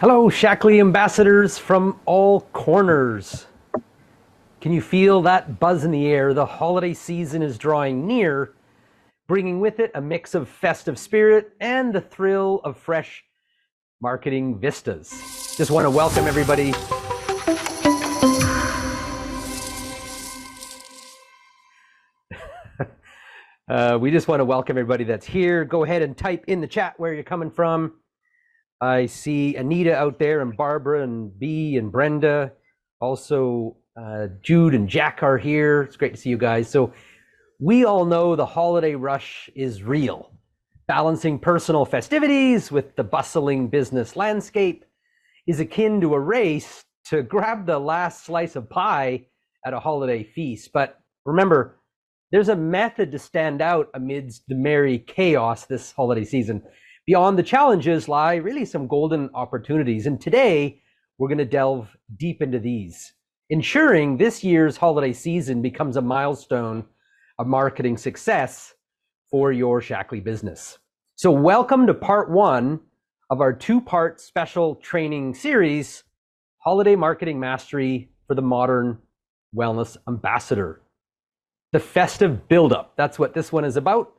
Hello, Shackley ambassadors from all corners. Can you feel that buzz in the air? The holiday season is drawing near, bringing with it a mix of festive spirit and the thrill of fresh marketing vistas. Just want to welcome everybody. We just want to welcome everybody that's here. Go ahead and type in the chat where you're coming from. I see Anita out there, and Barbara, and Bea, and Brenda. Also, Jude and Jack are here. It's great to see you guys. So we all know the holiday rush is real. Balancing personal festivities with the bustling business landscape is akin to a race to grab the last slice of pie at a holiday feast. But remember, there's a method to stand out amidst the merry chaos this holiday season. Beyond the challenges lie really some golden opportunities. And today, we're going to delve deep into these, ensuring this year's holiday season becomes a milestone of marketing success for your Shackley business. So welcome to part one of our two-part special training series, Holiday Marketing Mastery for the Modern Wellness Ambassador. The festive buildup, that's what this one is about.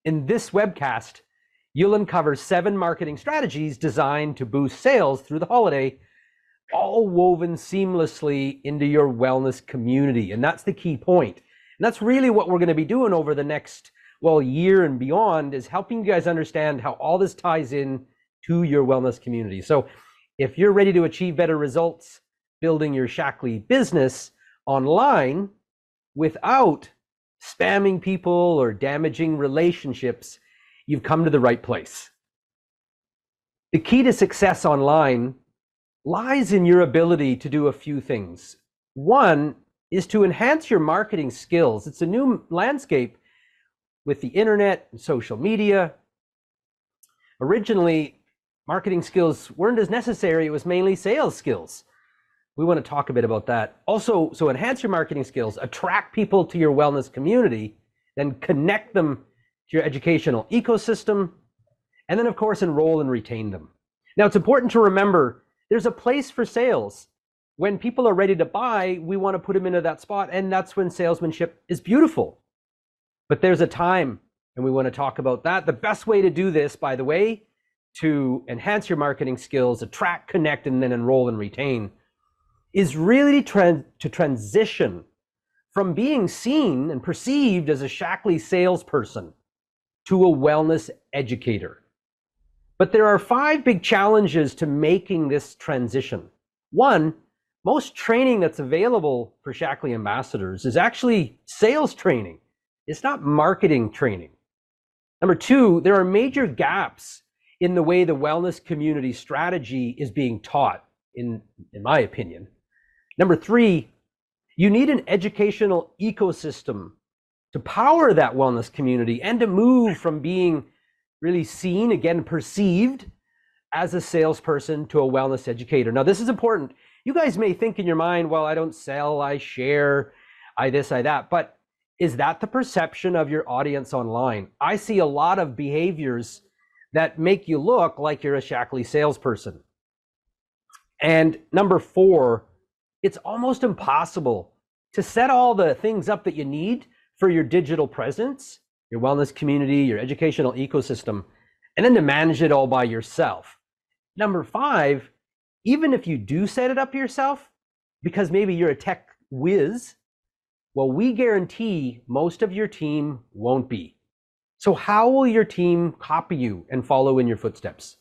In this webcast, you'll uncover 7 marketing strategies designed to boost sales through the holiday, all woven seamlessly into your wellness community. And that's the key point. And that's really what we're going to be doing over the next, year and beyond, is helping you guys understand how all this ties in to your wellness community. So if you're ready to achieve better results building your Shackley business online without spamming people or damaging relationships, you've come to the right place. The key to success online lies in your ability to do a few things. One is to enhance your marketing skills. It's a new landscape with the internet and social media. Originally, marketing skills weren't as necessary. It was mainly sales skills. We want to talk a bit about that. Also, so enhance your marketing skills, attract people to your wellness community, then connect them to your educational ecosystem, and then of course enroll and retain them. Now it's important to remember there's a place for sales. When people are ready to buy, we want to put them into that spot, and that's when salesmanship is beautiful. But there's a time, and we want to talk about that. The best way to do this, by the way, to enhance your marketing skills, attract, connect, and then enroll and retain, is really to transition from being seen and perceived as a Shackley salesperson to a wellness educator. But there are 5 big challenges to making this transition. One, most training that's available for Shackley ambassadors is actually sales training. It's not marketing training. Number 2, there are major gaps in the way the wellness community strategy is being taught, in my opinion. Number 3, you need an educational ecosystem to power that wellness community and to move from being really seen, again, perceived as a salesperson to a wellness educator. Now, this is important. You guys may think in your mind, well, I don't sell, I share, I this, I that. But is that the perception of your audience online? I see a lot of behaviors that make you look like you're a Shackley salesperson. And number 4, it's almost impossible to set all the things up that you need for your digital presence, your wellness community, your educational ecosystem, and then to manage it all by yourself. Number 5, even if you do set it up yourself, because maybe you're a tech whiz, well, we guarantee most of your team won't be. So how will your team copy you and follow in your footsteps?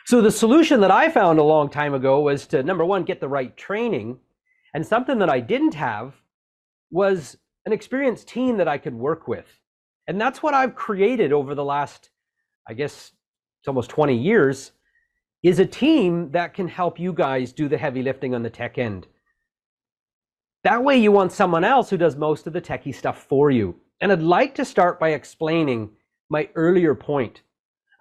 So the solution that I found a long time ago was to, number 1, get the right training. And something that I didn't have was an experienced team that I could work with. And that's what I've created over the last, I guess, it's almost 20 years, is a team that can help you guys do the heavy lifting on the tech end. That way you want someone else who does most of the techie stuff for you. And I'd like to start by explaining my earlier point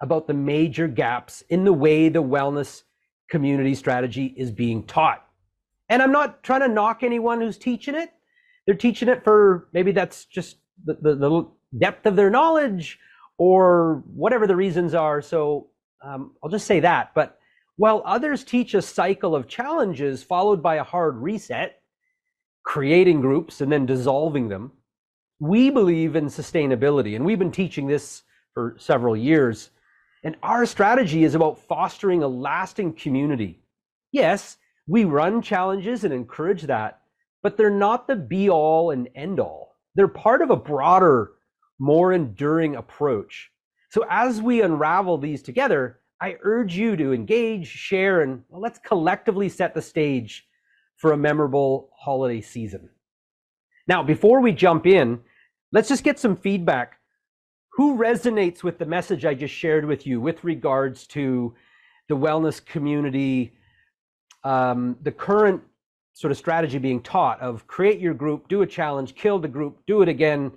about the major gaps in the way the wellness community strategy is being taught. And I'm not trying to knock anyone who's teaching it. They're teaching it for, maybe that's just the depth of their knowledge or whatever the reasons are. So I'll just say that. But while others teach a cycle of challenges followed by a hard reset, creating groups and then dissolving them. We believe in sustainability, and we've been teaching this for several years. And our strategy is about fostering a lasting community. Yes, we run challenges and encourage that, but they're not the be all and end all. They're part of a broader, more enduring approach. So as we unravel these together, I urge you to engage, share, and let's collectively set the stage for a memorable holiday season. Now, before we jump in, let's just get some feedback. Who resonates with the message I just shared with you with regards to the wellness community, the current sort of strategy being taught of create your group, do a challenge, kill the group, do it again?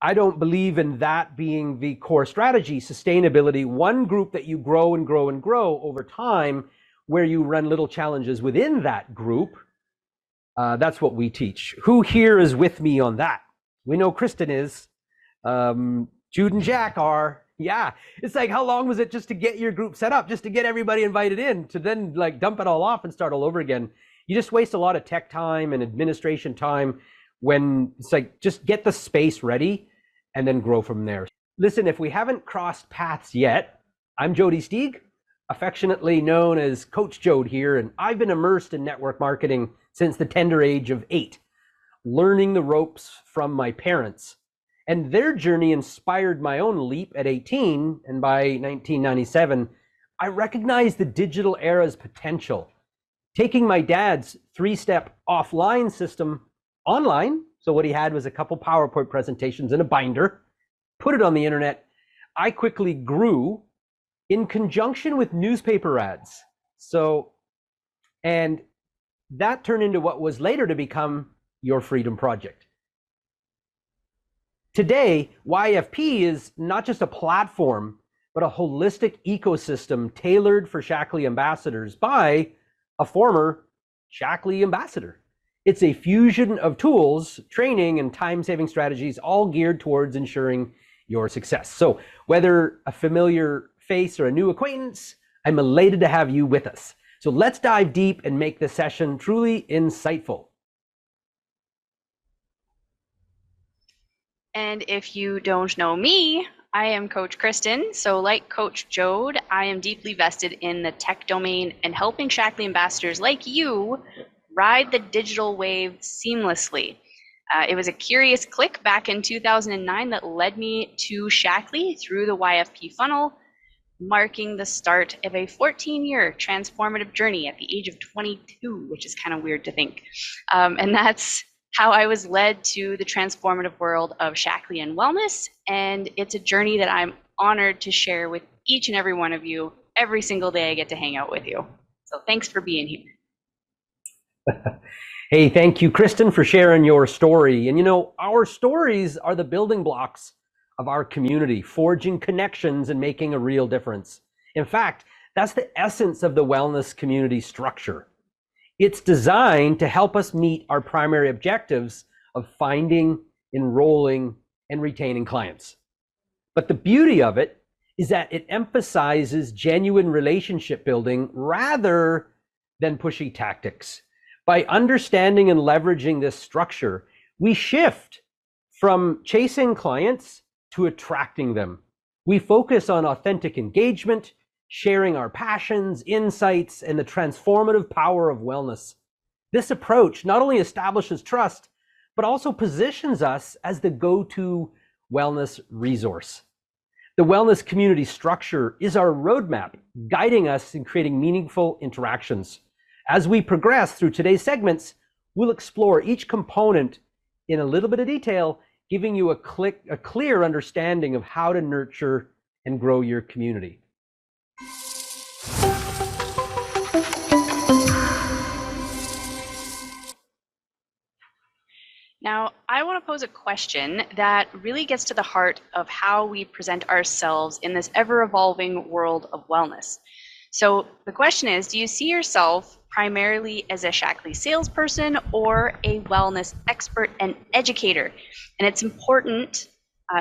I don't believe in that being the core strategy. Sustainability, one group that you grow and grow and grow over time, where you run little challenges within that group. That's what we teach. Who here is with me on that? We know Kristen is. Jude and Jack are. Yeah, it's like, how long was it just to get your group set up, just to get everybody invited in, to then like dump it all off and start all over again? You just waste a lot of tech time and administration time when it's like, just get the space ready and then grow from there. Listen, if we haven't crossed paths yet, I'm Jody Stieg, affectionately known as Coach Jode here, and I've been immersed in network marketing since the tender age of 8, learning the ropes from my parents. And their journey inspired my own leap at 18, and by 1997, I recognized the digital era's potential. Taking my dad's 3-step offline system online, so what he had was a couple PowerPoint presentations and a binder, put it on the internet, I quickly grew in conjunction with newspaper ads. And that turned into what was later to become Your Freedom Project. Today, YFP is not just a platform, but a holistic ecosystem tailored for Shaklee ambassadors by a former Shaklee ambassador. It's a fusion of tools, training, and time-saving strategies, all geared towards ensuring your success. So whether a familiar face or a new acquaintance, I'm elated to have you with us. So let's dive deep and make this session truly insightful. And if you don't know me, I am Coach Kristen. So like Coach Jode, I am deeply vested in the tech domain and helping Shaklee ambassadors like you ride the digital wave seamlessly. It was a curious click back in 2009 that led me to Shaklee through the YFP funnel, marking the start of a 14-year transformative journey at the age of 22, which is kind of weird to think. And that's how I was led to the transformative world of Shaklee and wellness. And it's a journey that I'm honored to share with each and every one of you every single day I get to hang out with you. So thanks for being here. Hey, thank you, Kristen, for sharing your story. And you know, our stories are the building blocks of our community, forging connections and making a real difference. In fact, that's the essence of the wellness community structure. It's designed to help us meet our primary objectives of finding, enrolling, and retaining clients. But the beauty of it is that it emphasizes genuine relationship building rather than pushy tactics. By understanding and leveraging this structure, we shift from chasing clients to attracting them. We focus on authentic engagement, sharing our passions, insights, and the transformative power of wellness. This approach not only establishes trust, but also positions us as the go-to wellness resource. The wellness community structure is our roadmap, guiding us in creating meaningful interactions. As we progress through today's segments, we'll explore each component in a little bit of detail, giving you a clear understanding of how to nurture and grow your community. Now, I want to pose a question that really gets to the heart of how we present ourselves in this ever-evolving world of wellness. So the question is, do you see yourself primarily as a Shaklee salesperson or a wellness expert and educator? And it's important,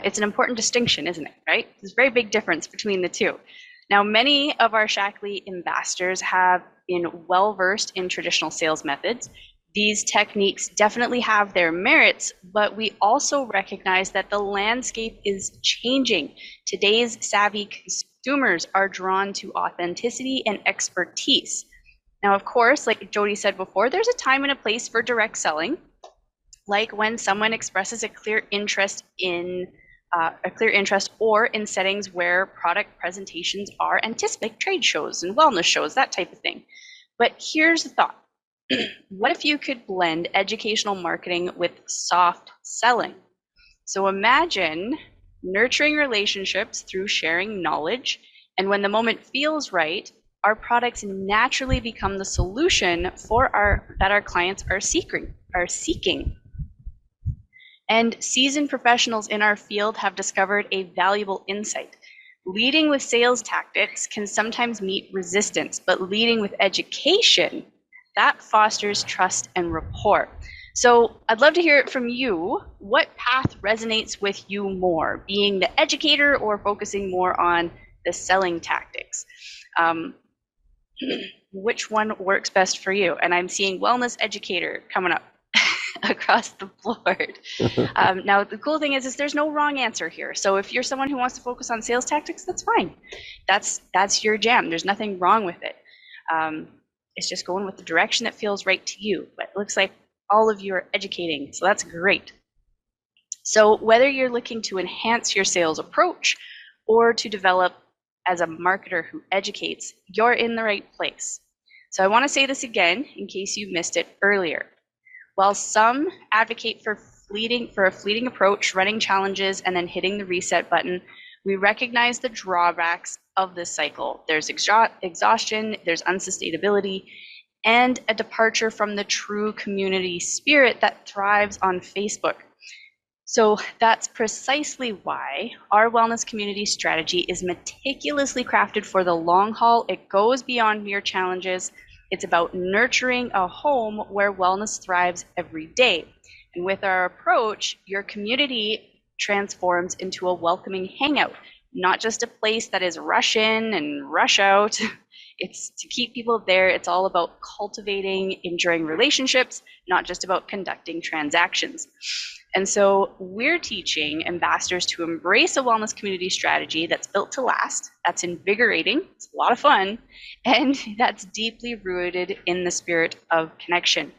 it's an important distinction, isn't it, right? There's a very big difference between the two. Now, many of our Shaklee ambassadors have been well versed in traditional sales methods. These techniques definitely have their merits, but we also recognize that the landscape is changing. Today's savvy consumers are drawn to authenticity and expertise. Now, of course, like Jody said before, there's a time and a place for direct selling, like when someone expresses a clear interest or in settings where product presentations are anticipate trade shows and wellness shows, that type of thing. But here's the thought. What if you could blend educational marketing with soft selling? So imagine nurturing relationships through sharing knowledge, and when the moment feels right, our products naturally become the solution that our clients are seeking. And seasoned professionals in our field have discovered a valuable insight. Leading with sales tactics can sometimes meet resistance, but leading with education, that fosters trust and rapport. So I'd love to hear it from you. What path resonates with you more, being the educator or focusing more on the selling tactics? Which one works best for you? And I'm seeing wellness educator coming up across the board. Now, the cool thing is there's no wrong answer here. So if you're someone who wants to focus on sales tactics, that's fine. That's your jam. There's nothing wrong with it. It's just going with the direction that feels right to you. But it looks like all of you are educating, so that's great. So whether you're looking to enhance your sales approach or to develop as a marketer who educates, you're in the right place. So I want to say this again in case you missed it earlier. While some advocate for a fleeting approach, running challenges and then hitting the reset button, we recognize the drawbacks of this cycle. There's exhaustion, there's unsustainability, and a departure from the true community spirit that thrives on Facebook. So that's precisely why our wellness community strategy is meticulously crafted for the long haul. It goes beyond mere challenges. It's about nurturing a home where wellness thrives every day. And with our approach, your community transforms into a welcoming hangout, not just a place that is rush in and rush out. It's to keep people there. It's all about cultivating enduring relationships, not just about conducting transactions. And so we're teaching ambassadors to embrace a wellness community strategy that's built to last, that's invigorating, it's a lot of fun, and that's deeply rooted in the spirit of connection.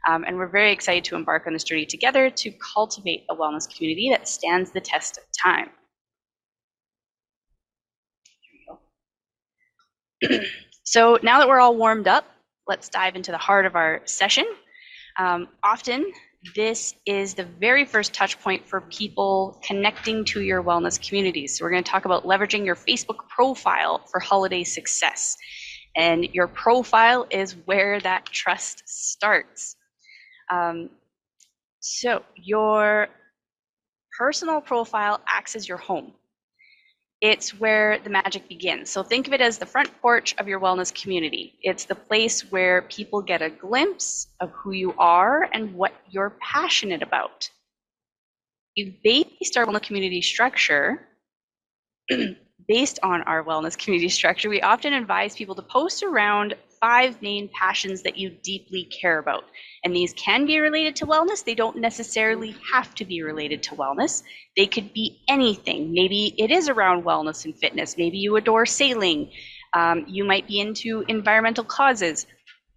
And we're very excited to embark on this journey together to cultivate a wellness community that stands the test of time. So now that we're all warmed up, let's dive into the heart of our session. Often, this is the very first touch point for people connecting to your wellness communities. So we're going to talk about leveraging your Facebook profile for holiday success. And your profile is where that trust starts. So your personal profile acts as your home. It's where the magic begins. So think of it as the front porch of your wellness community. It's the place where people get a glimpse of who you are and what you're passionate about. We've based our wellness community structure, we often advise people to post around 5 main passions that you deeply care about. And these can be related to wellness. They don't necessarily have to be related to wellness. They could be anything. Maybe it is around wellness and fitness. Maybe you adore sailing. You might be into environmental causes.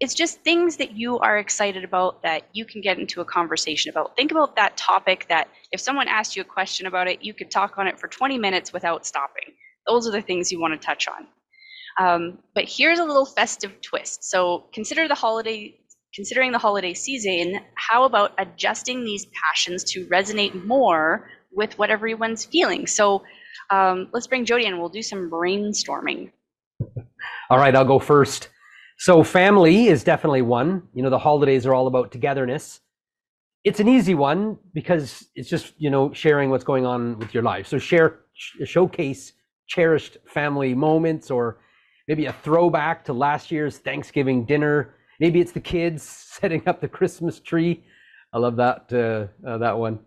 It's just things that you are excited about that you can get into a conversation about. Think about that topic that if someone asked you a question about it, you could talk on it for 20 minutes without stopping. Those are the things you want to touch on. But here's a little festive twist. So considering the holiday season, how about adjusting these passions to resonate more with what everyone's feeling? So let's bring Jody in. We'll do some brainstorming. All right, I'll go first. So family is definitely one. You know, the holidays are all about togetherness. It's an easy one because it's just, you know, sharing what's going on with your life. So showcase cherished family moments, or maybe a throwback to last year's Thanksgiving dinner. Maybe it's the kids setting up the Christmas tree. I love that one.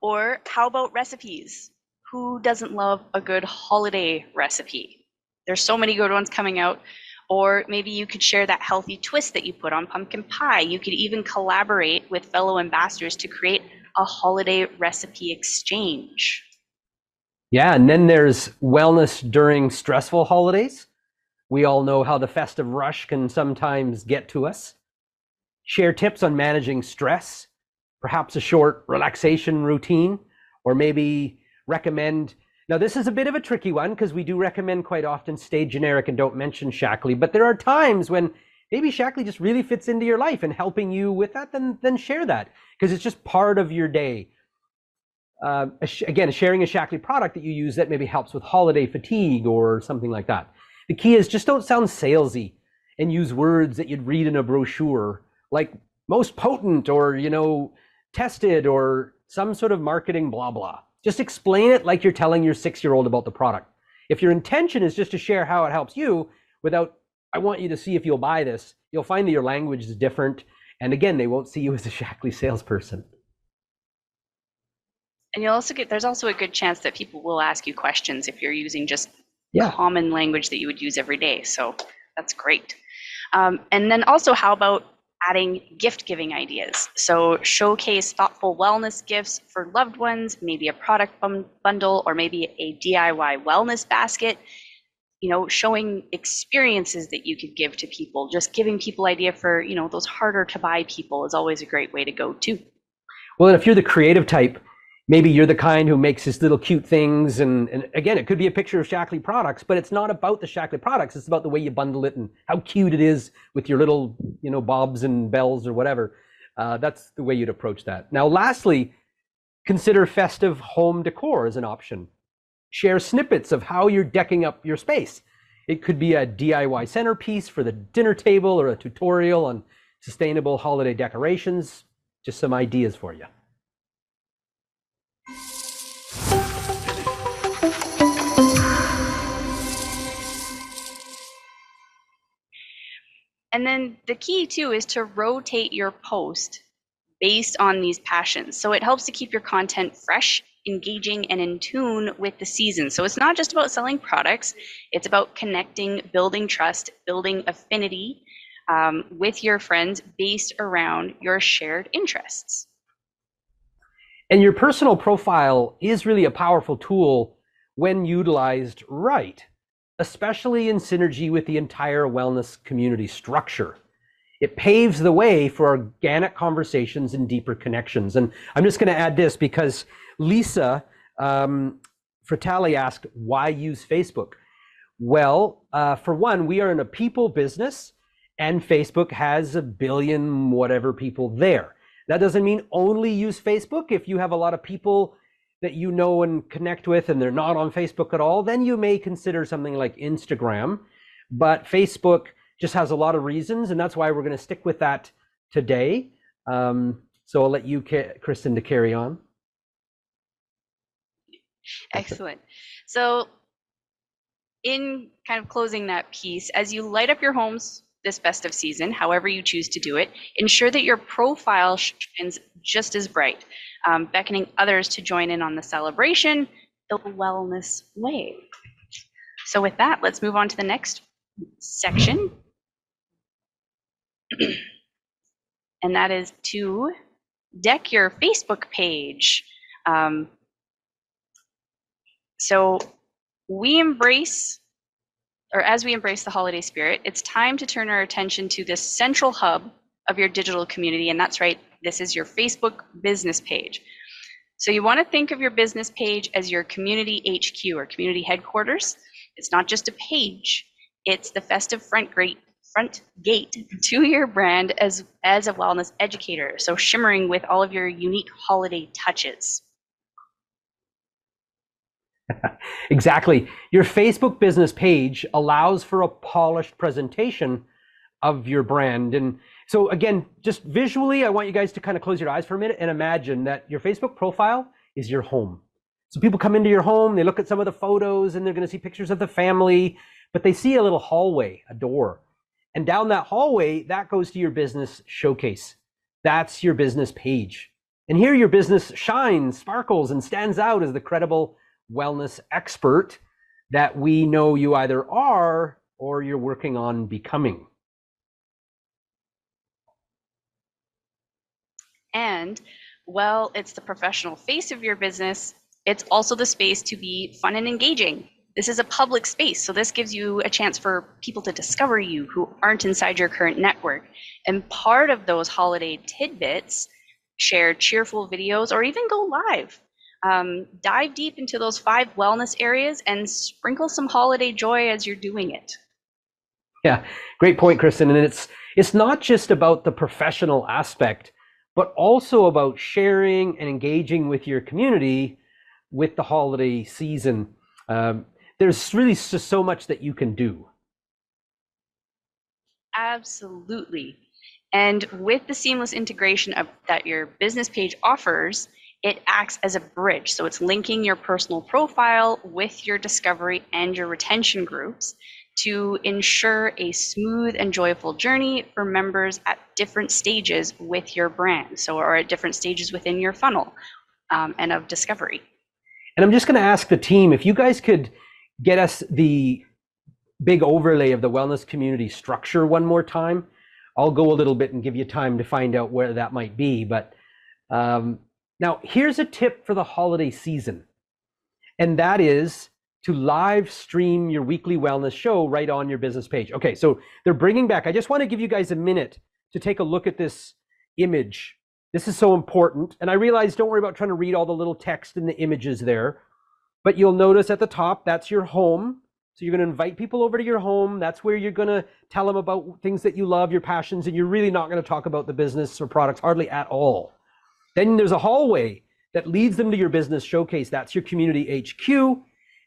Or how about recipes? who doesn't love a good holiday recipe? There's so many good ones coming out. Or maybe you could share that healthy twist that you put on pumpkin pie. You could even collaborate with fellow ambassadors to create a holiday recipe exchange. Yeah, and then there's wellness during stressful holidays. We all know how the festive rush can sometimes get to us. Share tips on managing stress, perhaps a short relaxation routine, or maybe recommend. Now, this is a bit of a tricky one because we do recommend quite often stay generic and don't mention Shackley, but there are times when maybe Shackley just really fits into your life and helping you with that, then share that because it's just part of your day. Again, sharing a Shackley product that you use that maybe helps with holiday fatigue or something like that. The key is just don't sound salesy and use words that you'd read in a brochure like most potent or, tested or some sort of marketing blah, blah. Just explain it like you're telling your 6-year-old about the product. If your intention is just to share how it helps you without, I want you to see if you'll buy this, you'll find that your language is different. And again, they won't see you as a Shackley salesperson. And there's also a good chance that people will ask you questions if you're using just Yeah. common language that you would use every day. So that's great. And then also, how about adding gift giving ideas? So showcase thoughtful wellness gifts for loved ones, maybe a product bundle, or maybe a DIY wellness basket, showing experiences that you could give to people. Just giving people idea for, those harder to buy people is always a great way to go too. Well, and if you're the creative type, maybe you're the kind who makes these little cute things. And again, it could be a picture of Shackley products, but it's not about the Shackley products. It's about the way you bundle it and how cute it is with your little, bobs and bells or whatever. That's the way you'd approach that. Now, lastly, consider festive home decor as an option. Share snippets of how you're decking up your space. It could be a DIY centerpiece for the dinner table or a tutorial on sustainable holiday decorations. Just some ideas for you. And then the key too is to rotate your post based on these passions. So it helps to keep your content fresh, engaging, and in tune with the season. So it's not just about selling products, it's about connecting, building trust, building affinity with your friends based around your shared interests. And your personal profile is really a powerful tool when utilized right, especially in synergy with the entire wellness community structure. It paves the way for organic conversations and deeper connections. And I'm just going to add this because Lisa Fratelli asked, why use Facebook? Well, for one, we are in a people business and Facebook has 1 billion whatever people there. That doesn't mean only use Facebook. If you have a lot of people that you know and connect with and they're not on Facebook at all, then you may consider something like Instagram. But Facebook just has a lot of reasons, and that's why we're going to stick with that today. So I'll let you, Kristen, to carry on. Excellent. So in kind of closing that piece, as you light up your homes this festive season, however you choose to do it, ensure that your profile shines just as bright, beckoning others to join in on the celebration the wellness way. So with that, let's move on to the next section. And that is to deck your Facebook page. So as we embrace the holiday spirit, it's time to turn our attention to this central hub of your digital community. And that's right, this is your Facebook business page. So you want to think of your business page as your community HQ or community headquarters. It's not just a page, it's the festive front gate to your brand as a wellness educator. So shimmering with all of your unique holiday touches. Exactly. Your Facebook business page allows for a polished presentation of your brand. And so again, just visually, I want you guys to kind of close your eyes for a minute and imagine that your Facebook profile is your home. So people come into your home, they look at some of the photos and they're going to see pictures of the family, but they see a little hallway, a door. And down that hallway, that goes to your business showcase. That's your business page. And here your business shines, sparkles, and stands out as the credible wellness expert that we know you either are or you're working on becoming. And while it's the professional face of your business, it's also the space to be fun and engaging. This is a public space, so this gives you a chance for people to discover you who aren't inside your current network. And part of those holiday tidbits, share cheerful videos or even go live. Dive deep into those 5 wellness areas and sprinkle some holiday joy as you're doing it. Yeah, great point, Kristen. And it's not just about the professional aspect, but also about sharing and engaging with your community with the holiday season. There's really just so much that you can do. Absolutely. And with the seamless integration that your business page offers, it acts as a bridge. So it's linking your personal profile with your discovery and your retention groups to ensure a smooth and joyful journey for members at different stages with your brand. So, or at different stages within your funnel and of discovery. And I'm just going to ask the team if you guys could get us the big overlay of the wellness community structure one more time. I'll go a little bit and give you time to find out where that might be. But now here's a tip for the holiday season, and that is to live stream your weekly wellness show right on your business page. Okay, so they're bringing back, I just want to give you guys a minute to take a look at this image. This is so important. And I realize, don't worry about trying to read all the little text in the images there, but you'll notice at the top, that's your home. So you're going to invite people over to your home. That's where you're going to tell them about things that you love, your passions, and you're really not going to talk about the business or products hardly at all. Then there's a hallway that leads them to your business showcase. That's your community HQ.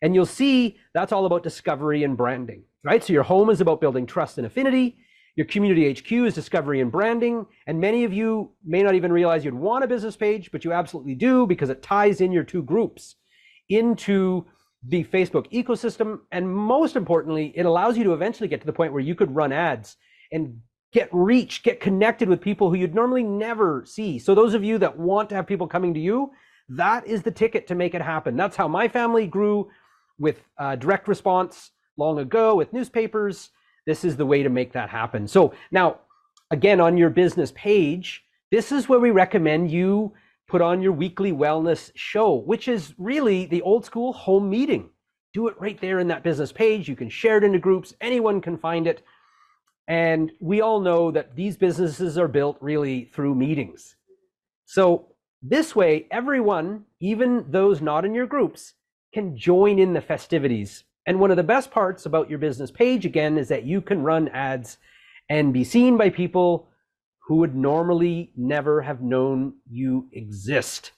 And you'll see that's all about discovery and branding, right? So your home is about building trust and affinity. Your community HQ is discovery and branding. And many of you may not even realize you'd want a business page, but you absolutely do, because it ties in your 2 groups into the Facebook ecosystem. And most importantly, it allows you to eventually get to the point where you could run ads and get reach, get connected with people who you'd normally never see. So those of you that want to have people coming to you, that is the ticket to make it happen. That's how my family grew with direct response long ago with newspapers. This is the way to make that happen. So now, again, on your business page, this is where we recommend you put on your weekly wellness show, which is really the old school home meeting. Do it right there in that business page. You can share it into groups. Anyone can find it. And we all know that these businesses are built really through meetings. So this way, everyone, even those not in your groups, can join in the festivities. And one of the best parts about your business page, again, is that you can run ads and be seen by people who would normally never have known you exist.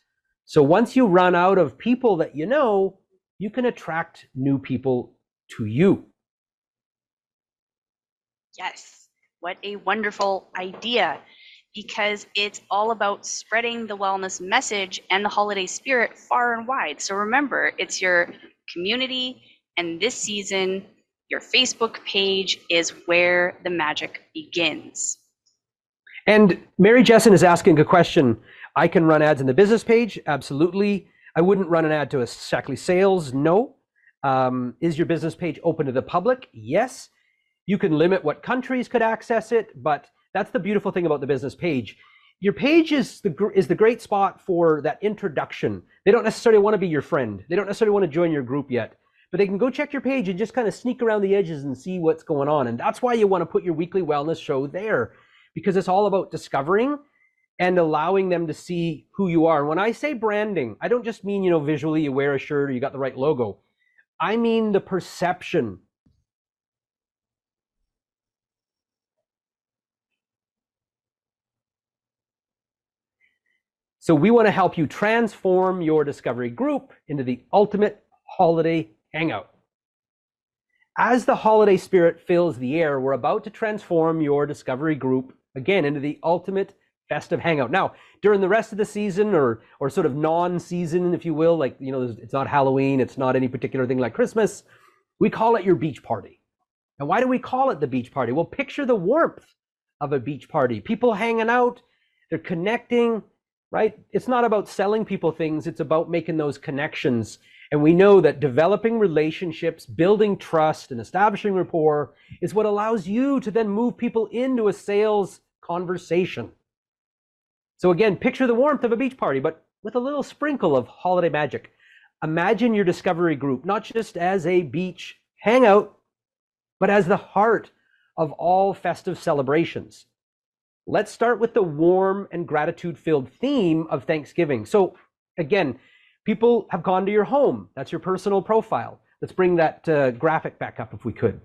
So once you run out of people that you know, you can attract new people to you. Yes, what a wonderful idea, because it's all about spreading the wellness message and the holiday spirit far and wide. So remember, it's your community, and this season, your Facebook page is where the magic begins. And Mary Jessen is asking a question. I can run ads in the business page? Absolutely. I wouldn't run an ad to exactly sales. No. Is your business page open to the public? Yes. You can limit what countries could access it, but that's the beautiful thing about the business page. Your page is the great spot for that introduction. They don't necessarily want to be your friend. They don't necessarily want to join your group yet, but they can go check your page and just kind of sneak around the edges and see what's going on. And that's why you want to put your weekly wellness show there, because it's all about discovering and allowing them to see who you are. And when I say branding, I don't just mean, visually you wear a shirt or you got the right logo. I mean the perception. So we want to help you transform your discovery group into the ultimate holiday hangout. As the holiday spirit fills the air, we're about to transform your discovery group again into the ultimate festive hangout. Now, during the rest of the season, or sort of non-season, if you will, like, it's not Halloween, it's not any particular thing like Christmas, we call it your beach party. And why do we call it the beach party? Well, picture the warmth of a beach party. People hanging out, they're connecting, right? It's not about selling people things, it's about making those connections. And we know that developing relationships, building trust, and establishing rapport is what allows you to then move people into a sales conversation. So again, picture the warmth of a beach party, but with a little sprinkle of holiday magic. Imagine your discovery group, not just as a beach hangout, but as the heart of all festive celebrations. Let's start with the warm and gratitude-filled theme of Thanksgiving. So again, people have gone to your home. That's your personal profile. Let's bring that graphic back up if we could.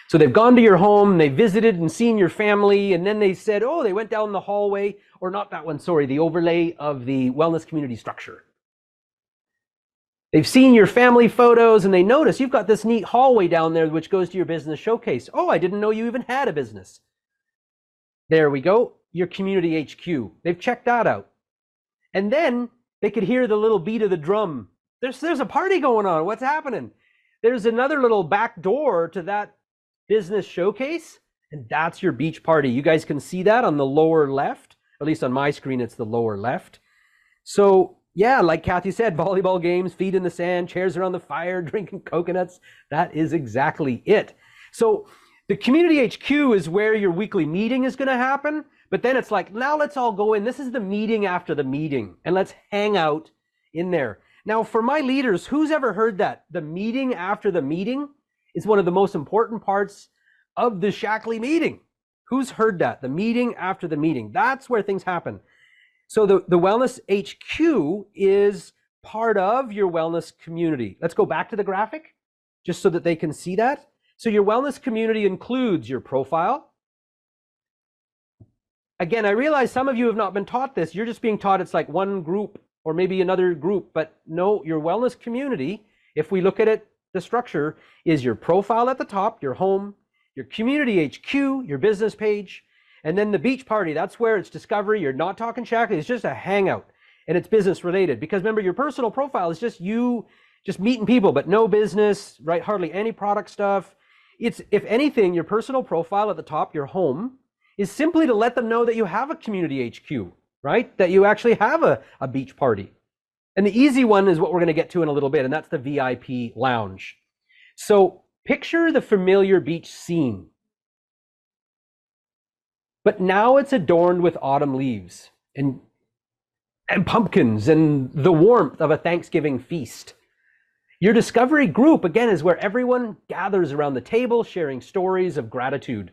So they've gone to your home, they visited and seen your family, and then they said, oh, they went down the hallway, or not that one, sorry, the overlay of the wellness community structure. They've seen your family photos and they notice you've got this neat hallway down there which goes to your business showcase. Oh, I didn't know you even had a business. There we go, your community HQ. They've checked that out. And then they could hear the little beat of the drum. There's a party going on. What's happening? There's another little back door to that business showcase, and that's your beach party. You guys can see that on the lower left. At least on my screen, it's the lower left. So yeah, like Kathy said, volleyball games, feet in the sand, chairs around the fire, drinking coconuts. That is exactly it. So the community HQ is where your weekly meeting is going to happen. But then it's like, now let's all go in. This is the meeting after the meeting, and let's hang out in there. Now, for my leaders, who's ever heard that? The meeting after the meeting is one of the most important parts of the Shackley meeting. Who's heard that? The meeting after the meeting. That's where things happen. So the Wellness HQ is part of your wellness community. Let's go back to the graphic just so that they can see that. So your wellness community includes your profile. Again, I realize some of you have not been taught this. You're just being taught it's like one group or maybe another group, but no, your wellness community, if we look at it, the structure is your profile at the top, your home, your community HQ, your business page, and then the beach party. That's where it's discovery. You're not talking Shackley. It's just a hangout, and it's business related. Because remember, your personal profile is just you just meeting people, but no business, right? Hardly any product stuff. It's, if anything, your personal profile at the top, your home, is simply to let them know that you have a community HQ, right? That you actually have a beach party. And the easy one is what we're going to get to in a little bit, and that's the VIP lounge. So picture the familiar beach scene. But now it's adorned with autumn leaves and pumpkins and the warmth of a Thanksgiving feast. Your discovery group, again, is where everyone gathers around the table sharing stories of gratitude.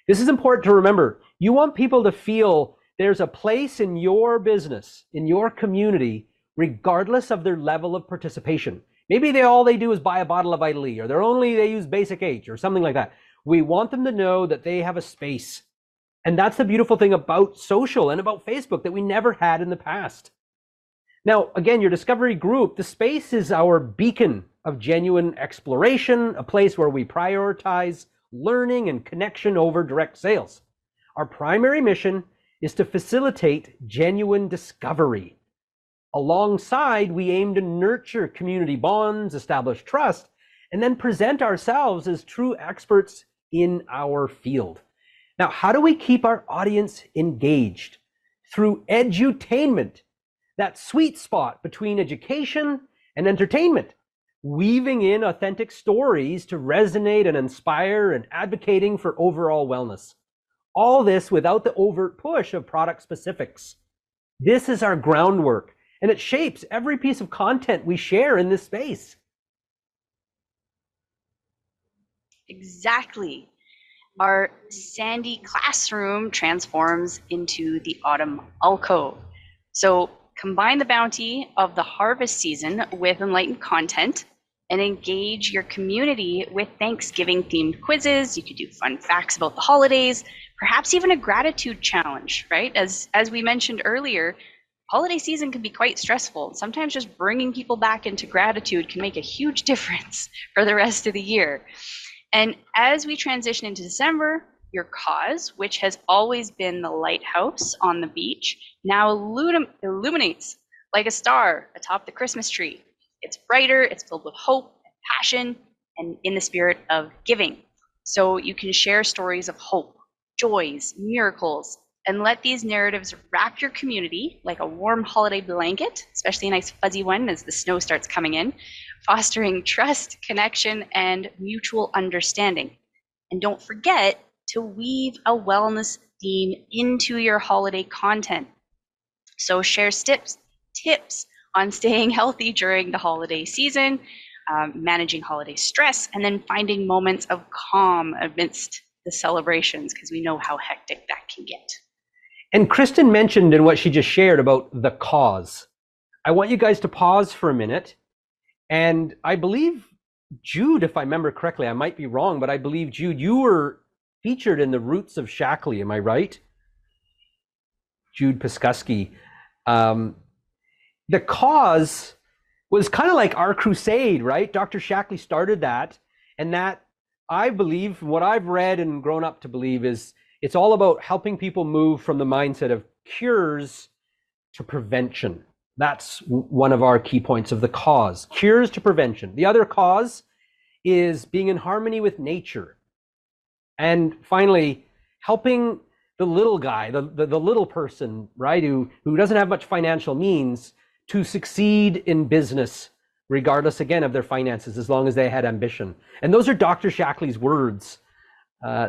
This is important to remember. You want people to feel there's a place in your business, in your community, regardless of their level of participation. Maybe all they do is buy a bottle of Vitaly, or they use Basic H or something like that. We want them to know that they have a space. And that's the beautiful thing about social and about Facebook that we never had in the past. Now, again, your discovery group, the space is our beacon of genuine exploration, a place where we prioritize learning and connection over direct sales. Our primary mission is to facilitate genuine discovery. Alongside, we aim to nurture community bonds, establish trust, and then present ourselves as true experts in our field. Now, how do we keep our audience engaged? Through edutainment, that sweet spot between education and entertainment, weaving in authentic stories to resonate and inspire and advocating for overall wellness. All this without the overt push of product specifics. This is our groundwork, and it shapes every piece of content we share in this space. Exactly. Our sandy classroom transforms into the autumn alcove. So combine the bounty of the harvest season with enlightened content and engage your community with Thanksgiving themed quizzes. You could do fun facts about the holidays, perhaps even a gratitude challenge, right? As we mentioned earlier, holiday season can be quite stressful. Sometimes just bringing people back into gratitude can make a huge difference for the rest of the year. And as we transition into December, your cause, which has always been the lighthouse on the beach, now illuminates like a star atop the Christmas tree. It's brighter, it's filled with hope and passion, and in the spirit of giving. So you can share stories of hope, joys, miracles, and let these narratives wrap your community like a warm holiday blanket, especially a nice fuzzy one as the snow starts coming in, fostering trust, connection, and mutual understanding. And don't forget to weave a wellness theme into your holiday content. So share tips on staying healthy during the holiday season, managing holiday stress, and then finding moments of calm amidst the celebrations, because we know how hectic that can get. And Kristen mentioned in what she just shared about the cause. I want you guys to pause for a minute. And I believe, Jude, if I remember correctly, I might be wrong, but I believe, Jude, you were featured in the Roots of Shaklee. Am I right? Jude Piskuski. The cause was kind of like our crusade, right? Dr. Shaklee started that. And that, I believe, what I've read and grown up to believe is it's all about helping people move from the mindset of cures to prevention. That's one of our key points of the cause, cures to prevention. The other cause is being in harmony with nature. And finally, helping the little guy, the little person, right, who doesn't have much financial means to succeed in business, regardless, again, of their finances, as long as they had ambition. And those are Dr. Shaklee's words.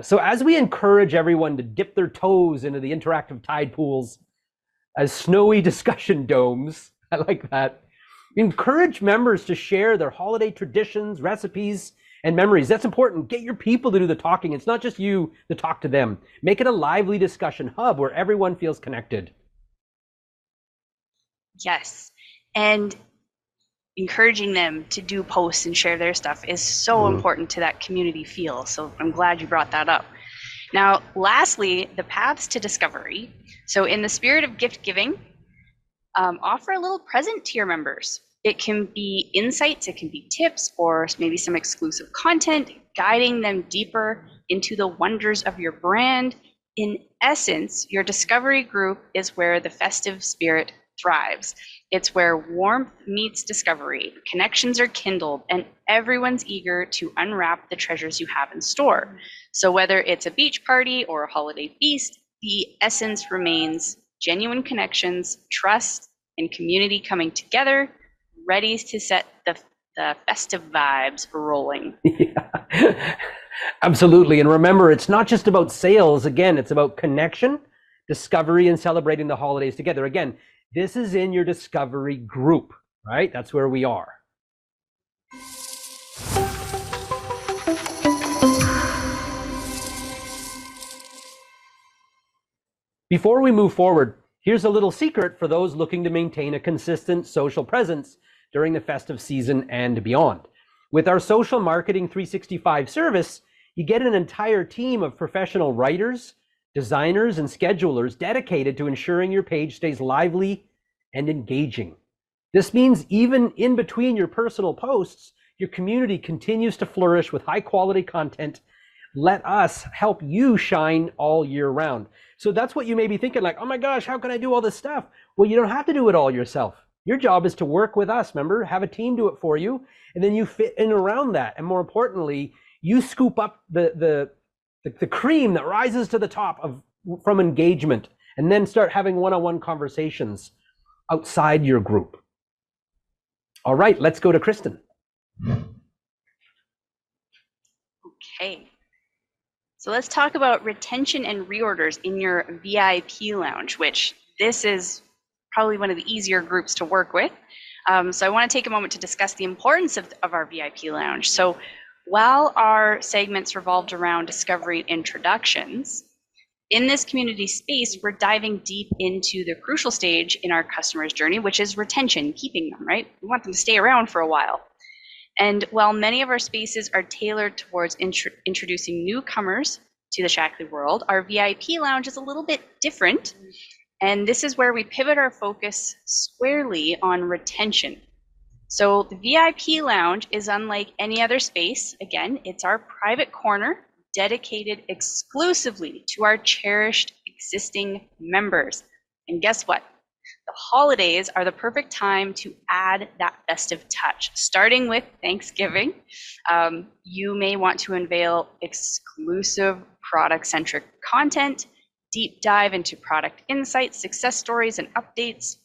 So as we encourage everyone to dip their toes into the interactive tide pools as snowy discussion domes, I like that, encourage members to share their holiday traditions, recipes, and memories. That's important. Get your people to do the talking. It's not just you to talk to them. Make it a lively discussion hub where everyone feels connected. Yes. And encouraging them to do posts and share their stuff is so important to that community feel. So I'm glad you brought that up. Now, lastly, the paths to discovery. So in the spirit of gift giving, offer a little present to your members. It can be insights, it can be tips, or maybe some exclusive content, guiding them deeper into the wonders of your brand. In essence, your discovery group is where the festive spirit thrives. It's where warmth meets discovery, connections are kindled, and everyone's eager to unwrap the treasures you have in store. So whether it's a beach party or a holiday feast, the essence remains genuine connections, trust, and community coming together, ready to set the festive vibes rolling. Yeah, absolutely. And remember, it's not just about sales. Again, it's about connection, discovery, and celebrating the holidays together. Again, this is in your discovery group, right? That's where we are. Before we move forward, here's a little secret for those looking to maintain a consistent social presence during the festive season and beyond. With our Social Marketing 365 service, you get an entire team of professional writers, designers, and schedulers dedicated to ensuring your page stays lively and engaging. This means even in between your personal posts, your community continues to flourish with high quality content. Let us help you shine all year round. So that's what you may be thinking, like, oh my gosh, how can I do all this stuff? Well, you don't have to do it all yourself. Your job is to work with us, remember? Have a team do it for you, and then you fit in around that. And more importantly, you scoop up the cream that rises to the top from engagement, and then start having one-on-one conversations outside your group. All right, let's go to Kristen. Okay. So let's talk about retention and reorders in your VIP lounge, which this is probably one of the easier groups to work with. So I want to take a moment to discuss the importance of our VIP lounge. So while our segments revolved around discovery and introductions, in this community space, we're diving deep into the crucial stage in our customer's journey, which is retention, keeping them, right? We want them to stay around for a while. And while many of our spaces are tailored towards introducing newcomers to the Shaklee world, our VIP lounge is a little bit different. And this is where we pivot our focus squarely on retention. So the VIP lounge is unlike any other space. Again, it's our private corner dedicated exclusively to our cherished existing members. And guess what? The holidays are the perfect time to add that festive touch. Starting with Thanksgiving, you may want to unveil exclusive product-centric content, deep dive into product insights, success stories, and updates.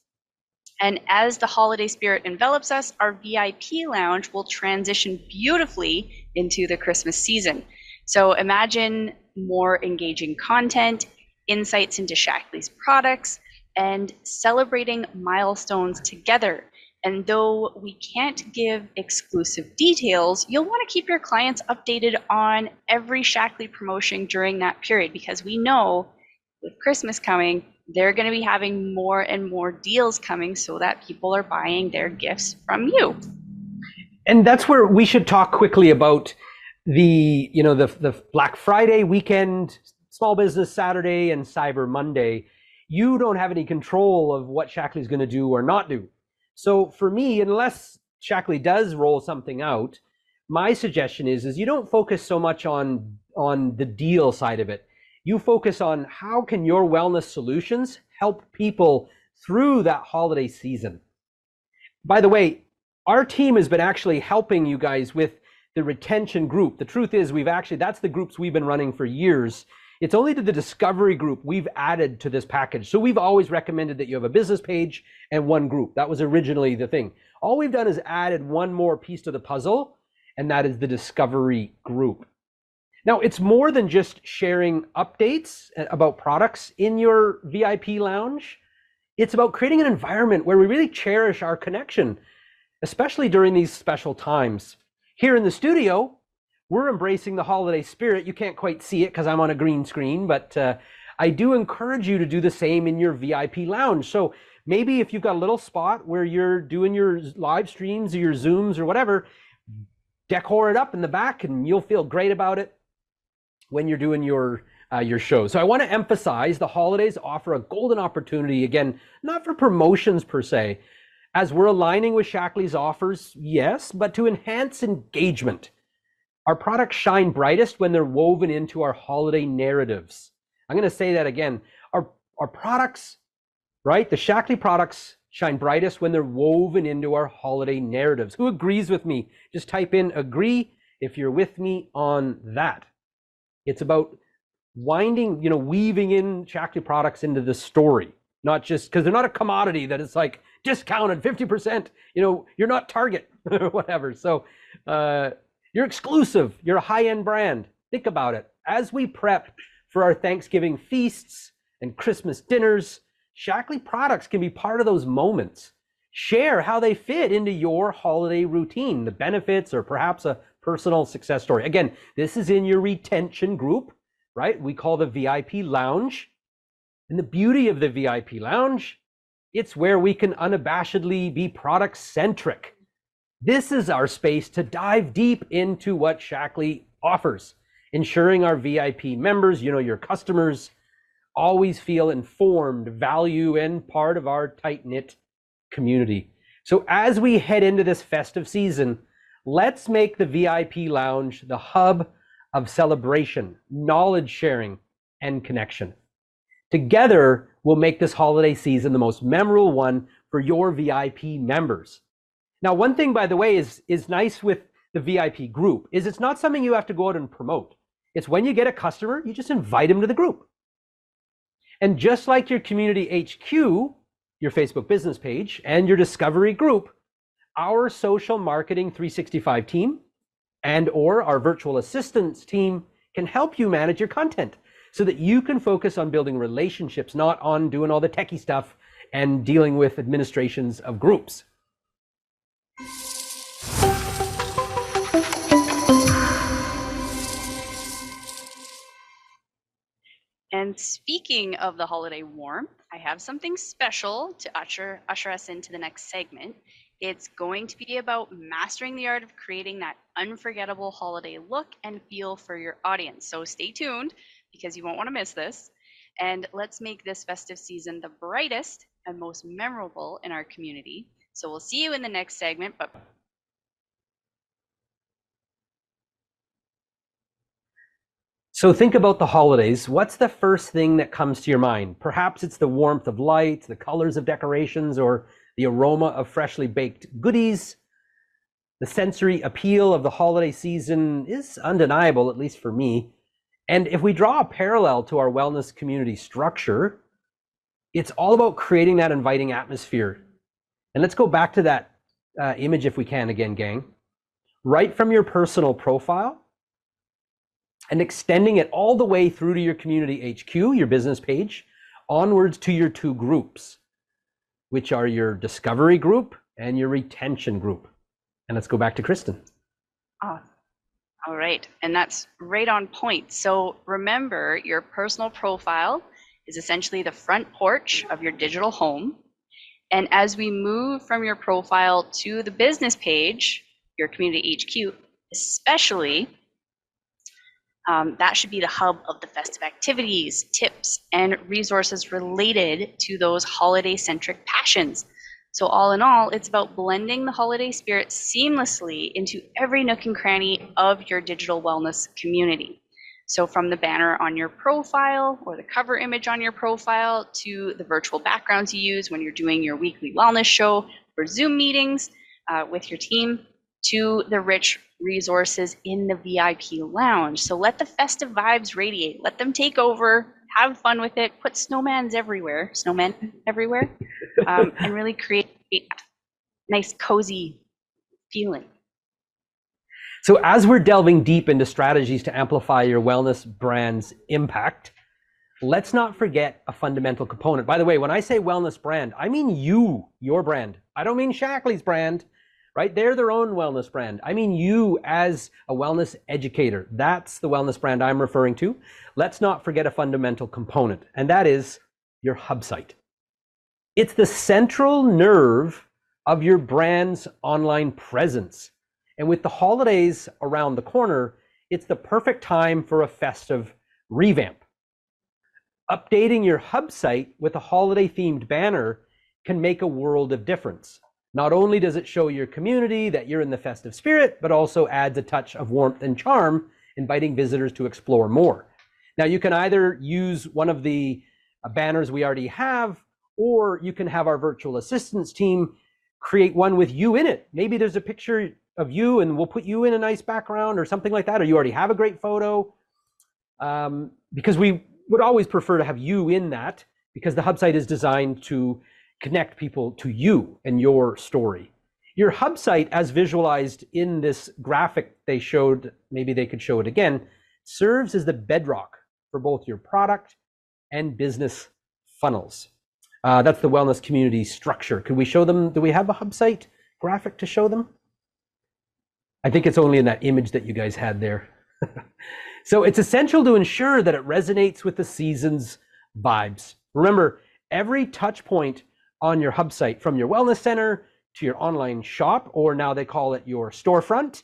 And as the holiday spirit envelops us, our VIP lounge will transition beautifully into the Christmas season. So imagine more engaging content, insights into Shackley's products, and celebrating milestones together. And though we can't give exclusive details, you'll want to keep your clients updated on every Shackley promotion during that period, because we know with Christmas coming, they're going to be having more and more deals coming so that people are buying their gifts from you. And that's where we should talk quickly about the Black Friday weekend, Small Business Saturday, and Cyber Monday. You don't have any control of what Shackley's going to do or not do. So for me, unless Shackley does roll something out, my suggestion is you don't focus so much on the deal side of it. You focus on how can your wellness solutions help people through that holiday season. By the way, our team has been actually helping you guys with the retention group. The truth is that's the groups we've been running for years. It's only to the discovery group we've added to this package. So we've always recommended that you have a business page and one group. That was originally the thing. All we've done is added one more piece to the puzzle, and that is the discovery group. Now, it's more than just sharing updates about products in your VIP lounge. It's about creating an environment where we really cherish our connection, especially during these special times. Here in the studio, we're embracing the holiday spirit. You can't quite see it because I'm on a green screen, but I do encourage you to do the same in your VIP lounge. So maybe if you've got a little spot where you're doing your live streams or your Zooms or whatever, decor it up in the back and you'll feel great about it when you're doing your show. So I want to emphasize the holidays offer a golden opportunity, again, not for promotions per se, as we're aligning with Shackley's offers, yes, but to enhance engagement. Our products shine brightest when they're woven into our holiday narratives. I'm going to say that again. Our products, right? The Shackley products shine brightest when they're woven into our holiday narratives. Who agrees with me? Just type in agree if you're with me on that. It's about weaving in Shackley products into the story, not just because they're not a commodity that it's like discounted 50%, you're not Target or whatever. So you're exclusive, you're a high-end brand. Think about it. As we prep for our Thanksgiving feasts and Christmas dinners, Shackley products can be part of those moments. Share how they fit into your holiday routine, the benefits, or perhaps a personal success story. Again, this is in your retention group, right? We call the VIP lounge. And the beauty of the VIP lounge, it's where we can unabashedly be product centric. This is our space to dive deep into what Shackley offers, ensuring our VIP members, your customers, always feel informed, value, and part of our tight-knit community. So as we head into this festive season, let's make the VIP lounge the hub of celebration, knowledge sharing, and connection. Together, we'll make this holiday season the most memorable one for your VIP members. Now, one thing, by the way, is nice with the VIP group is it's not something you have to go out and promote. It's when you get a customer, you just invite them to the group. And just like your community HQ, your Facebook business page, and your discovery group, our social marketing 365 team and or our virtual assistants team can help you manage your content so that you can focus on building relationships, not on doing all the techie stuff and dealing with administrations of groups. And speaking of the holiday warmth, I have something special to usher us into the next segment. It's going to be about mastering the art of creating that unforgettable holiday look and feel for your audience. So stay tuned because you won't want to miss this. And let's make this festive season the brightest and most memorable in our community. So we'll see you in the next segment. But So think about the holidays. What's the first thing that comes to your mind? Perhaps it's the warmth of lights, the colors of decorations, or the aroma of freshly baked goodies. The sensory appeal of the holiday season is undeniable, at least for me. And if we draw a parallel to our wellness community structure, it's all about creating that inviting atmosphere. And let's go back to that image if we can again, gang. Right from your personal profile and extending it all the way through to your community HQ, your business page, onwards to your two groups, which are your discovery group and your retention group. And let's go back to Kristen. Oh, all right. And that's right on point. So remember, your personal profile is essentially the front porch of your digital home. And as we move from your profile to the business page, your community HQ, especially, that should be the hub of the festive activities, tips, and resources related to those holiday-centric passions. So all in all, it's about blending the holiday spirit seamlessly into every nook and cranny of your digital wellness community. So from the banner on your profile or the cover image on your profile to the virtual backgrounds you use when you're doing your weekly wellness show or Zoom meetings with your team, to the rich resources in the VIP lounge. So let the festive vibes radiate, let them take over, have fun with it, put snowmen everywhere, and really create a nice, cozy feeling. So as we're delving deep into strategies to amplify your wellness brand's impact, let's not forget a fundamental component. By the way, when I say wellness brand, I mean you, your brand. I don't mean Shackley's brand, right? They're their own wellness brand. I mean you as a wellness educator. That's the wellness brand I'm referring to. Let's not forget a fundamental component, and that is your hub site. It's the central nerve of your brand's online presence. And with the holidays around the corner, it's the perfect time for a festive revamp. Updating your hub site with a holiday-themed banner can make a world of difference. Not only does it show your community that you're in the festive spirit, but also adds a touch of warmth and charm, inviting visitors to explore more. Now, you can either use one of the banners we already have, or you can have our virtual assistants team create one with you in it. Maybe there's a picture of you and we'll put you in a nice background or something like that, or you already have a great photo, because we would always prefer to have you in that, because the hub site is designed to connect people to you and your story. Your hub site, as visualized in this graphic they showed, maybe they could show it again, serves as the bedrock for both your product and business funnels. That's the wellness community structure. Could we show them? Do we have a hub site graphic to show them? I think it's only in that image that you guys had there. So it's essential to ensure that it resonates with the season's vibes. Remember, every touch point on your hub site, from your wellness center to your online shop, or now they call it your storefront,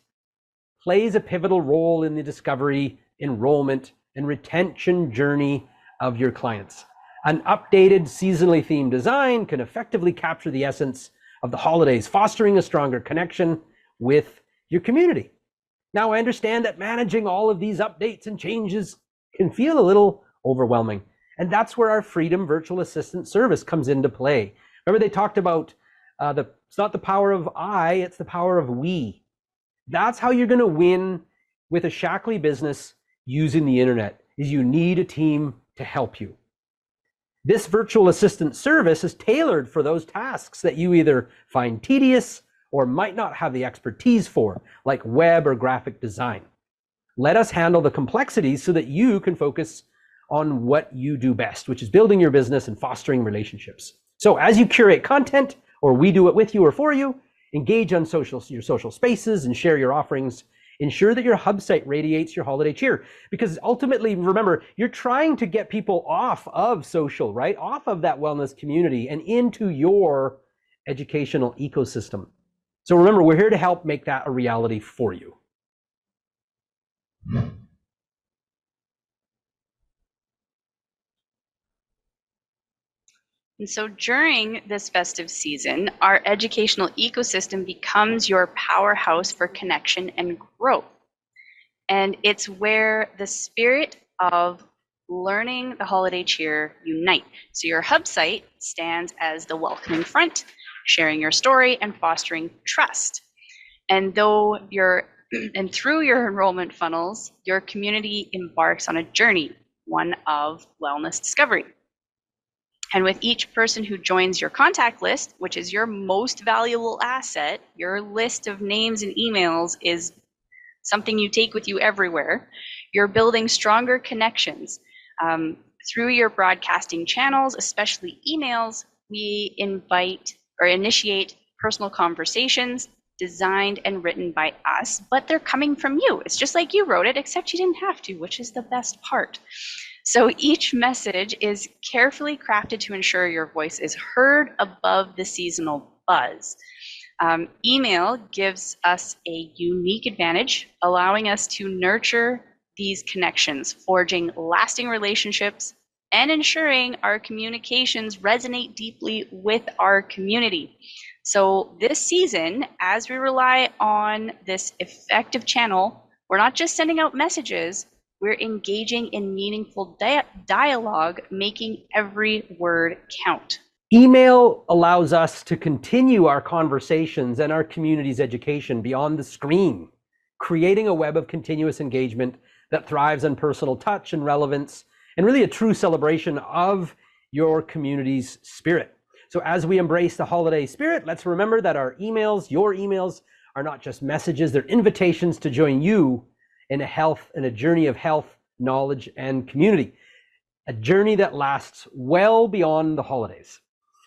plays a pivotal role in the discovery, enrollment, and retention journey of your clients. An updated, seasonally themed design can effectively capture the essence of the holidays, fostering a stronger connection with your community. Now, I understand that managing all of these updates and changes can feel a little overwhelming, and that's where our Freedom Virtual Assistant service comes into play. Remember, they talked about it's not the power of I, it's the power of we. That's how you're going to win with a Shackley business using the internet, is you need a team to help you. This virtual assistant service is tailored for those tasks that you either find tedious or might not have the expertise for, like web or graphic design. Let us handle the complexities so that you can focus on what you do best, which is building your business and fostering relationships. So as you curate content, or we do it with you or for you, engage on your social spaces and share your offerings. Ensure that your hub site radiates your holiday cheer, because ultimately, remember, you're trying to get people off of social, right? Off of that wellness community and into your educational ecosystem. So remember, we're here to help make that a reality for you. And so during this festive season, our educational ecosystem becomes your powerhouse for connection and growth. And it's where the spirit of learning the holiday cheer unite. So your hub site stands as the welcoming front, sharing your story and fostering trust. And though your And through your enrollment funnels, your community embarks on a journey, one of wellness discovery. And with each person who joins your contact list, which is your most valuable asset, your list of names and emails is something you take with you everywhere. You're building stronger connections. Through your broadcasting channels, especially emails, we invite or initiate personal conversations designed and written by us, but they're coming from you. It's just like you wrote it, except you didn't have to, which is the best part. So each message is carefully crafted to ensure your voice is heard above the seasonal buzz. Email gives us a unique advantage, allowing us to nurture these connections, forging lasting relationships, and ensuring our communications resonate deeply with our community. So this season, as we rely on this effective channel, we're not just sending out messages, we're engaging in meaningful dialogue, making every word count. Email allows us to continue our conversations and our community's education beyond the screen, creating a web of continuous engagement that thrives on personal touch and relevance, and really a true celebration of your community's spirit. So as we embrace the holiday spirit, let's remember that our emails, your emails, are not just messages, they're invitations to join you in a journey of health, knowledge, and community. A journey that lasts well beyond the holidays.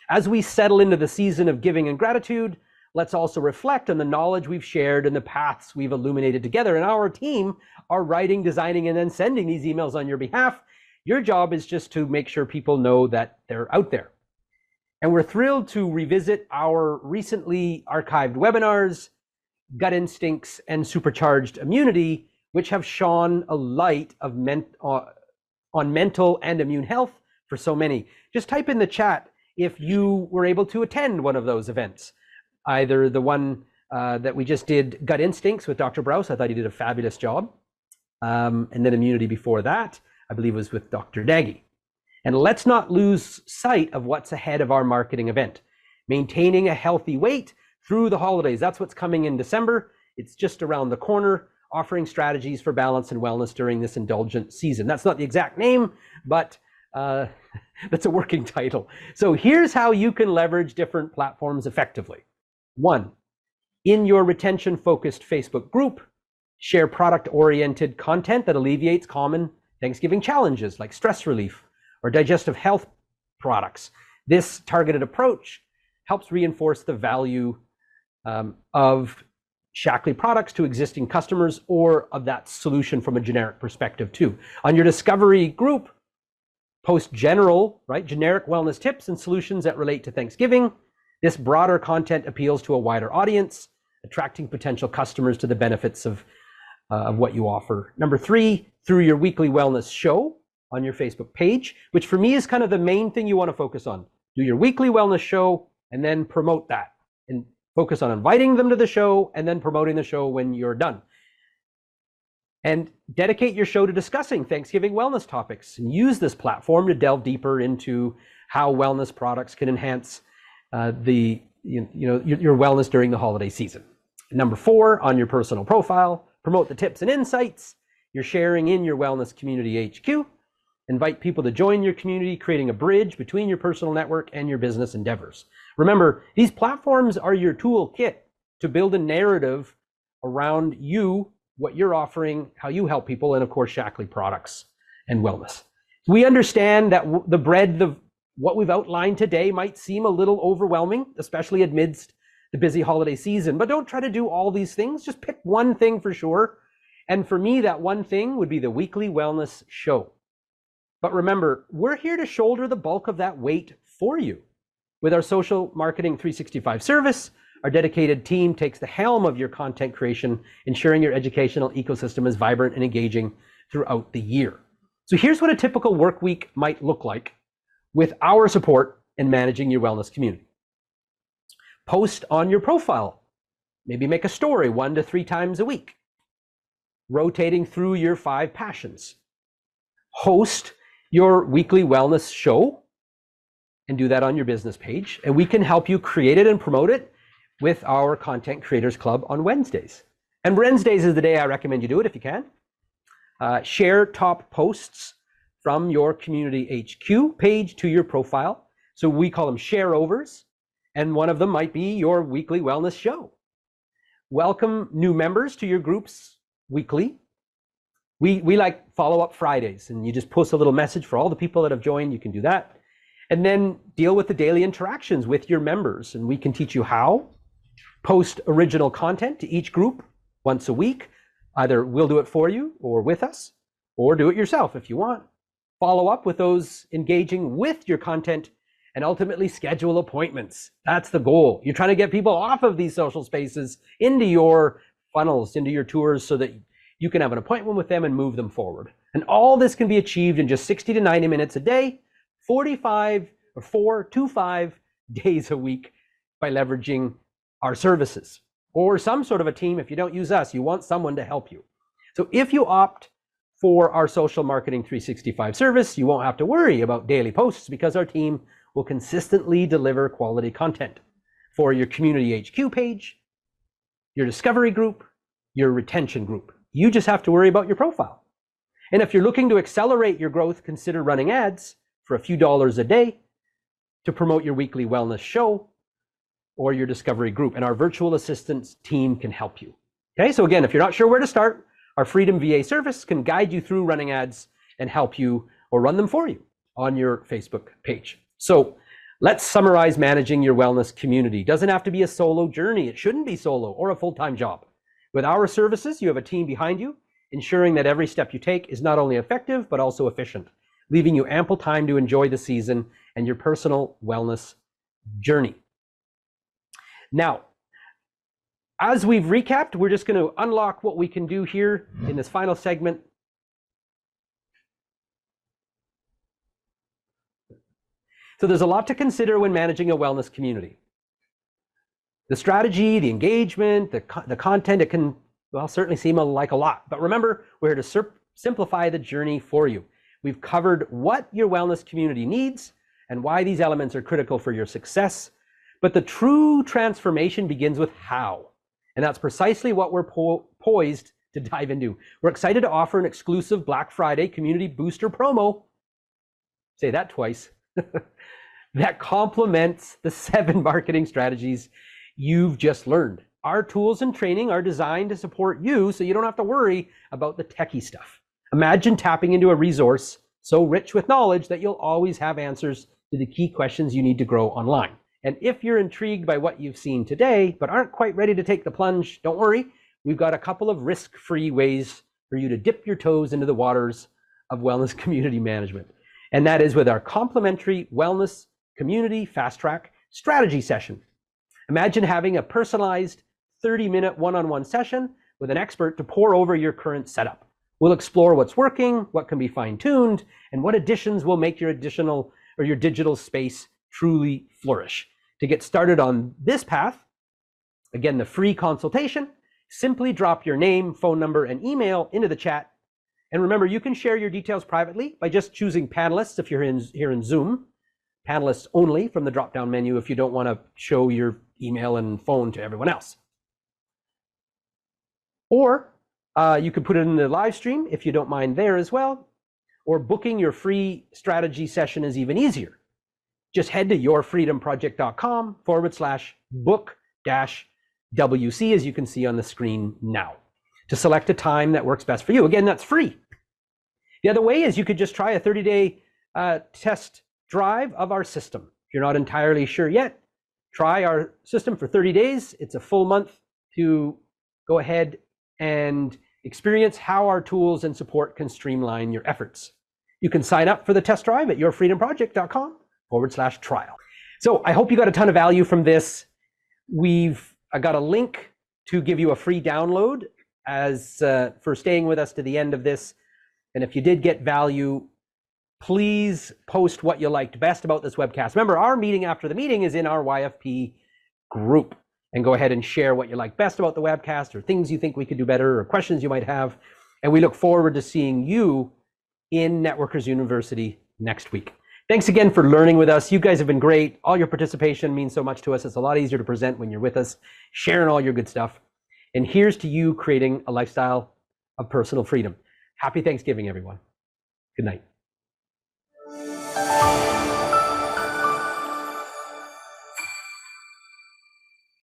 As we settle into the season of giving and gratitude, let's also reflect on the knowledge we've shared and the paths we've illuminated together. And our team are writing, designing, and then sending these emails on your behalf. Your job is just to make sure people know that they're out there. And we're thrilled to revisit our recently archived webinars, Gut Instincts and Supercharged Immunity, which have shone a light of on mental and immune health for so many. Just type in the chat if you were able to attend one of those events, either the one that we just did, Gut Instincts with Dr. Brous. I thought he did a fabulous job. And then Immunity before that, I believe, was with Dr. Nagy. And let's not lose sight of what's ahead of our marketing event. Maintaining a healthy weight through the holidays. That's what's coming in December. It's just around the corner, offering strategies for balance and wellness during this indulgent season. That's not the exact name, but that's a working title. So here's how you can leverage different platforms effectively. 1, in your retention-focused Facebook group, share product-oriented content that alleviates common Thanksgiving challenges like stress relief or digestive health products. This targeted approach helps reinforce the value of Shaklee products to existing customers, or of that solution from a generic perspective too. On your discovery group, post generic wellness tips and solutions that relate to Thanksgiving. This broader content appeals to a wider audience, attracting potential customers to the benefits of what you offer. Number 3, through your weekly wellness show on your Facebook page, which for me is kind of the main thing you want to focus on. Do your weekly wellness show and then promote that, and focus on inviting them to the show and then promoting the show when you're done. And dedicate your show to discussing Thanksgiving wellness topics, and use this platform to delve deeper into how wellness products can enhance your wellness during the holiday season. Number 4, on your personal profile, promote the tips and insights you're sharing in your wellness community HQ. Invite people to join your community, creating a bridge between your personal network and your business endeavors. Remember, these platforms are your toolkit to build a narrative around you, what you're offering, how you help people, and of course, Shaklee products and wellness. We understand that the breadth of what we've outlined today might seem a little overwhelming, especially amidst the busy holiday season, but don't try to do all these things. Just pick one thing for sure. And for me, that one thing would be the weekly wellness show. But remember, we're here to shoulder the bulk of that weight for you. With our Social Marketing 365 service, our dedicated team takes the helm of your content creation, ensuring your educational ecosystem is vibrant and engaging throughout the year. So here's what a typical work week might look like with our support in managing your wellness community. Post on your profile. Maybe make a story 1 to 3 times a week. Rotating through your 5 passions. Host your weekly wellness show and do that on your business page. And we can help you create it and promote it with our Content Creators Club on Wednesdays. And Wednesdays is the day I recommend you do it if you can. Share top posts from your community HQ page to your profile. So we call them share overs. And one of them might be your weekly wellness show. Welcome new members to your groups weekly. We like follow-up Fridays, and you just post a little message for all the people that have joined. You can do that. And then deal with the daily interactions with your members. And we can teach you how. Post original content to each group once a week. Either we'll do it for you or with us, or do it yourself if you want. Follow up with those engaging with your content, and ultimately schedule appointments. That's the goal. You're trying to get people off of these social spaces into your funnels, into your tours, so that you can have an appointment with them and move them forward. And all this can be achieved in just 60 to 90 minutes a day, 45 or 4 to 5 days a week by leveraging our services. Or some sort of a team. If you don't use us, you want someone to help you. So if you opt for our Social Marketing 365 service, you won't have to worry about daily posts, because our team will consistently deliver quality content for your community HQ page, your discovery group, your retention group. You just have to worry about your profile. And if you're looking to accelerate your growth, consider running ads for a few dollars a day to promote your weekly wellness show or your discovery group, and our virtual assistance team can help you. Okay, so again, if you're not sure where to start, our Freedom VA service can guide you through running ads and help you, or run them for you on your Facebook page. So let's summarize managing your wellness community. Doesn't have to be a solo journey. It shouldn't be solo or a full-time job. With our services, you have a team behind you, ensuring that every step you take is not only effective, but also efficient, leaving you ample time to enjoy the season and your personal wellness journey. Now, as we've recapped, we're just going to unlock what we can do here in this final segment. So there's a lot to consider when managing a wellness community. The strategy, the engagement, the content, it can, well, certainly seem like a lot. But remember, we're here to simplify the journey for you. We've covered what your wellness community needs and why these elements are critical for your success. But the true transformation begins with how. And that's precisely what we're poised to dive into. We're excited to offer an exclusive Black Friday community booster promo. Say that twice. That complements the 7 marketing strategies you've just learned. Our tools and training are designed to support you, so you don't have to worry about the techie stuff. Imagine tapping into a resource so rich with knowledge that you'll always have answers to the key questions you need to grow online. And if you're intrigued by what you've seen today, but aren't quite ready to take the plunge, don't worry. We've got a couple of risk-free ways for you to dip your toes into the waters of wellness community management. And that is with our complimentary wellness community fast track strategy session. Imagine having a personalized 30-minute one-on-one session with an expert to pour over your current setup. We'll explore what's working, what can be fine-tuned, and what additions will make your digital space truly flourish. To get started on this path, again, the free consultation, simply drop your name, phone number, and email into the chat. And remember, you can share your details privately by just choosing panelists if you're here in Zoom. Panelists only from the drop-down menu if you don't want to show your email and phone to everyone else. Or you could put it in the live stream if you don't mind there as well. Or booking your free strategy session is even easier. Just head to yourfreedomproject.com/book-WC, as you can see on the screen now, to select a time that works best for you. Again, that's free. The other way is you could just try a 30-day test drive of our system. If you're not entirely sure yet, try our system for 30 days. It's a full month to go ahead and experience how our tools and support can streamline your efforts. You can sign up for the test drive at yourfreedomproject.com/trial. So I hope you got a ton of value from this. I got a link to give you a free download as for staying with us to the end of this. And if you did get value, please post what you liked best about this webcast. Remember, our meeting after the meeting is in our YFP group. And go ahead and share what you like best about the webcast, or things you think we could do better, or questions you might have. And we look forward to seeing you in Networkers University next week. Thanks again for learning with us. You guys have been great. All your participation means so much to us. It's a lot easier to present when you're with us, sharing all your good stuff. And here's to you creating a lifestyle of personal freedom. Happy Thanksgiving, everyone. Good night.